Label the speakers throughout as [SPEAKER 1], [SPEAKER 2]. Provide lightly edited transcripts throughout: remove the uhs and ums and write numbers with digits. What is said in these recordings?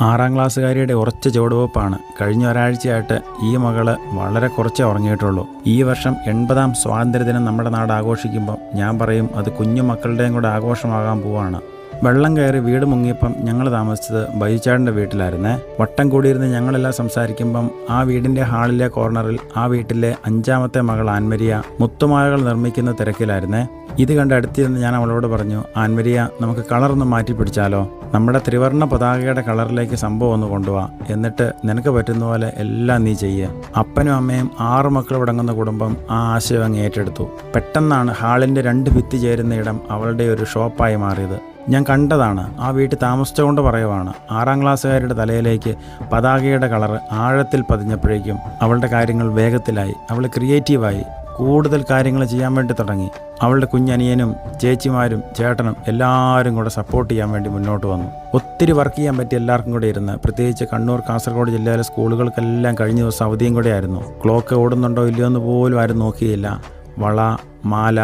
[SPEAKER 1] 6ാം ക്ലാസ്സുകാരിയുടെ ഉറച്ച ചുവടുവെപ്പാണ്. കഴിഞ്ഞ ഒരാഴ്ചയായിട്ട് ഈ മകള് വളരെ കുറച്ചേ ഉറങ്ങിയിട്ടുള്ളൂ. ഈ വർഷം 80ാം സ്വാതന്ത്ര്യദിനം നമ്മുടെ നാട് ആഘോഷിക്കുമ്പം ഞാൻ പറയും അത് കുഞ്ഞു മക്കളുടെയും കൂടെ ആഘോഷമാകാൻ പോവാണ്. വെള്ളം കയറി വീട് മുങ്ങിയപ്പം ഞങ്ങൾ താമസിച്ചത് ബൈചാടിൻ്റെ വീട്ടിലായിരുന്നേ. വട്ടം കൂടിയിരുന്ന് ഞങ്ങളെല്ലാം സംസാരിക്കുമ്പം ആ വീടിൻ്റെ ഹാളിലെ കോർണറിൽ ആ വീട്ടിലെ 5ാമത്തെ മകൾ ആൻമരിയ മുത്തുമാലകൾ നിർമ്മിക്കുന്ന തിരക്കിലായിരുന്നേ. ഇത് കണ്ട് അടുത്തിരുന്ന് ഞാൻ അവളോട് പറഞ്ഞു, ആൻമരിയ, നമുക്ക് കളറൊന്ന് മാറ്റി പിടിച്ചാലോ? നമ്മുടെ ത്രിവർണ്ണ പതാകയുടെ കളറിലേക്ക് സംഭവം ഒന്ന് കൊണ്ടുപോവാ. എന്നിട്ട് നിനക്ക് പറ്റുന്ന പോലെ എല്ലാം നീ ചെയ്യുക. അപ്പനും അമ്മയും 6 മക്കൾ അടങ്ങുന്ന കുടുംബം ആ ആശയം അങ്ങ് ഏറ്റെടുത്തു. പെട്ടെന്നാണ് ഹാളിൻ്റെ 2 ഭിത്തി ചേരുന്ന ഇടം അവളുടെ ഒരു ഷോപ്പായി മാറിയത്. ഞാൻ കണ്ടതാണ്. ആ വീട്ടിൽ താമസിച്ചുകൊണ്ട് പറയുവാണ്. 6ാം ക്ലാസ്സുകാരുടെ തലയിലേക്ക് പതാകയുടെ കളറ് ആഴത്തിൽ പതിഞ്ഞപ്പോഴേക്കും അവളുടെ കാര്യങ്ങൾ വേഗത്തിലായി. അവൾ ക്രിയേറ്റീവായി, കൂടുതൽ കാര്യങ്ങൾ ചെയ്യാൻ വേണ്ടി തുടങ്ങി. അവളുടെ കുഞ്ഞനിയനും ചേച്ചിമാരും ചേട്ടനും എല്ലാവരും കൂടെ സപ്പോർട്ട് ചെയ്യാൻ വേണ്ടി മുന്നോട്ട് വന്നു. ഒത്തിരി വർക്ക് ചെയ്യാൻ പറ്റി എല്ലാവർക്കും കൂടെ ഇരുന്ന്. പ്രത്യേകിച്ച് കണ്ണൂർ, കാസർഗോഡ് ജില്ലയിലെ സ്കൂളുകൾക്കെല്ലാം കഴിഞ്ഞ ദിവസം അവധിയും കൂടെ ആയിരുന്നു. ക്ലോക്ക് ഓടുന്നുണ്ടോ ഇല്ലയോ എന്ന് പോലും ആരും നോക്കിയില്ല. വള, മാല,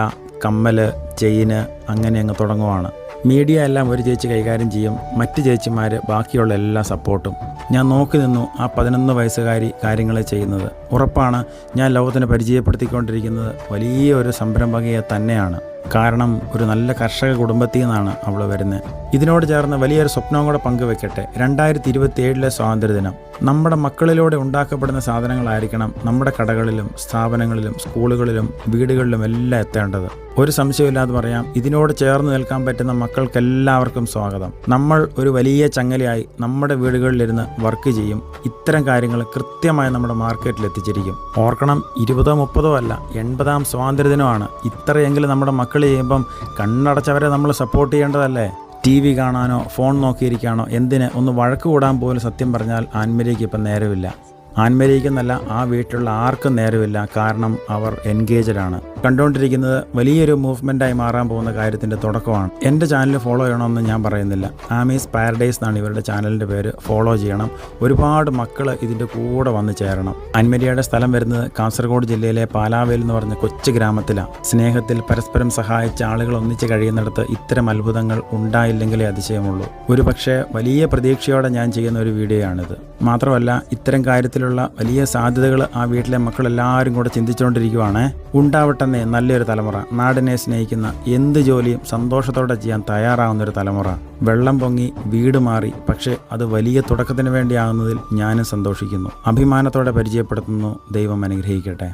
[SPEAKER 1] കമ്മല്, ചെയിന് അങ്ങനെ അങ്ങ് തുടങ്ങുവാണ്. മീഡിയ എല്ലാം ഒരു ചേച്ചി കൈകാര്യം ചെയ്യും, മറ്റ് ചേച്ചിമാർ ബാക്കിയുള്ള എല്ലാ സപ്പോർട്ടും. ഞാൻ നോക്കി നിന്നു ആ 11 വയസ്സുകാരി കാര്യങ്ങൾ ചെയ്യുന്നത്. ഉറപ്പാണ്, ഞാൻ ലോകത്തിന് പരിചയപ്പെടുത്തിക്കൊണ്ടിരിക്കുന്നത് വലിയ ഒരു സംരംഭകയെ തന്നെയാണ്. കാരണം ഒരു നല്ല കർഷക കുടുംബത്തിൽ നിന്നാണ് അവൾ വരുന്നത്. ഇതിനോട് ചേർന്ന് വലിയൊരു സ്വപ്നവും കൂടെ പങ്കുവെക്കട്ടെ. 2027 സ്വാതന്ത്ര്യദിനം നമ്മുടെ മക്കളിലൂടെ ഉണ്ടാക്കപ്പെടുന്ന സാധനങ്ങളായിരിക്കണം നമ്മുടെ കടകളിലും സ്ഥാപനങ്ങളിലും സ്കൂളുകളിലും വീടുകളിലും എല്ലാം എത്തേണ്ടത്. ഒരു സംശയമില്ലാതെ പറയാം, ഇതിനോട് ചേർന്ന് നിൽക്കാൻ പറ്റുന്ന മക്കൾക്കെല്ലാവർക്കും സ്വാഗതം. നമ്മൾ ഒരു വലിയ ചങ്ങലയായി നമ്മുടെ വീടുകളിലിരുന്ന് വർക്ക് ചെയ്യും. ഇത്തരം കാര്യങ്ങൾ കൃത്യമായി നമ്മുടെ മാർക്കറ്റിൽ എത്തിച്ചിരിക്കും. ഓർക്കണം, 20ഓ 30ഓ അല്ല, 80ാം സ്വാതന്ത്ര്യദിനമാണ്. ഇത്രയെങ്കിലും നമ്മുടെ മക്കൾ ചെയ്യുമ്പം കണ്ണടച്ചവരെ നമ്മൾ സപ്പോർട്ട് ചെയ്യേണ്ടതല്ലേ? TV കാണാനോ ഫോൺ നോക്കിയിരിക്കാനോ എന്തിന് ഒന്ന് വഴക്ക് കൂടാൻ പോലും സത്യം പറഞ്ഞാൽ ആൻമരിയയ്ക്ക് ഇപ്പം നേരമില്ല. ആൻമരിയയ്ക്കെന്നല്ല, ആ വീട്ടിലുള്ള ആർക്കും നേരമില്ല. കാരണം അവർ എൻഗേജഡാണ്. കണ്ടുകൊണ്ടിരിക്കുന്നത് വലിയൊരു മൂവ്മെൻറ്റായി മാറാൻ പോകുന്ന കാര്യത്തിൻ്റെ തുടക്കമാണ്. എൻ്റെ ചാനൽ ഫോളോ ചെയ്യണമെന്ന് ഞാൻ പറയുന്നില്ല. ആമീസ് പാരഡൈസ് എന്നാണ് ഇവരുടെ ചാനലിൻ്റെ പേര്. ഫോളോ ചെയ്യണം. ഒരുപാട് മക്കൾ ഇതിൻ്റെ കൂടെ വന്ന് ചേരണം. ആൻമരിയയുടെ സ്ഥലം വരുന്നത് കാസർഗോഡ് ജില്ലയിലെ പാലാവേൽ എന്ന് പറഞ്ഞ കൊച്ചു ഗ്രാമത്തിലാണ്. സ്നേഹത്തിൽ പരസ്പരം സഹായിച്ച ആളുകൾ ഒന്നിച്ച് കഴിയുന്നിടത്ത് ഇത്തരം അത്ഭുതങ്ങൾ ഉണ്ടായില്ലെങ്കിലേ അതിശയമുള്ളൂ. ഒരു പക്ഷേ വലിയ പ്രതീക്ഷയോടെ ഞാൻ ചെയ്യുന്ന ഒരു വീഡിയോ ആണിത്. മാത്രമല്ല, ഇത്തരം കാര്യത്തിലുള്ള വലിയ സാധ്യതകൾ ആ വീട്ടിലെ മക്കളെല്ലാവരും കൂടെ ചിന്തിച്ചുകൊണ്ടിരിക്കുവാണ്. ഉണ്ടാവട്ടെ നല്ലൊരു തലമുറ, നാടിനെ സ്നേഹിക്കുന്ന, എന്ത് ജോലിയും സന്തോഷത്തോടെ ചെയ്യാൻ തയ്യാറാവുന്നൊരു തലമുറ. വെള്ളം പൊങ്ങി, വീട് മാറി, പക്ഷേ അത് വലിയ തുടക്കത്തിന് വേണ്ടിയാകുന്നതിൽ ഞാനും സന്തോഷിക്കുന്നു. അഭിമാനത്തോടെ പരിചയപ്പെടുത്തുന്നു. ദൈവം അനുഗ്രഹിക്കട്ടെ.